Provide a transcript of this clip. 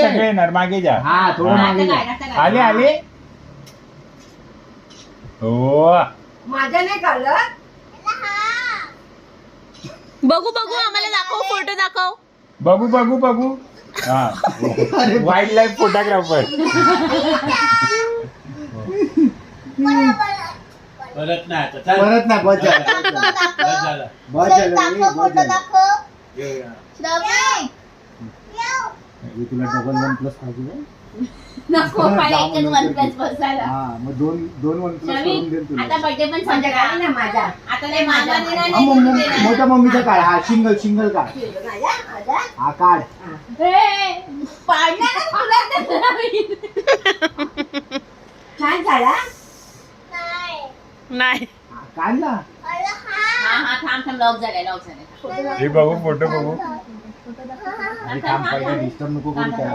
सगळे येणार मागे जा. हा थोडं मागे जा. आले आले. हो माझ्या नाही काढलं. बघू बघू आम्हाला दाखव, फोटो दाखव. बघू बघू बघू. हा वाईल्ड लाईफ फोटोग्राफर. परत नाही आता चल. परत नाही बस झालं. बस झालं. बस झालं रे, बस झालं. येऊया. हे तुला डबल 1+ पाहिजे का? नको एकच वन प्लस बसायला. हा मग दोन 1+ करून देईल तुला. आता बर्थडे पण संध्याकाळी ना माझा. आता नाही माझा. हा, मोठ्या मम्मीचा काढ. हा सिंगल काढ. हा काढ. पाडणार छान झाला. नाही. हा, काढ ना. हा थांब लॉक झालाय. हे बघू फोटो बघू. अरे काम पहिले डिस्टर्ब नको करू त्याला.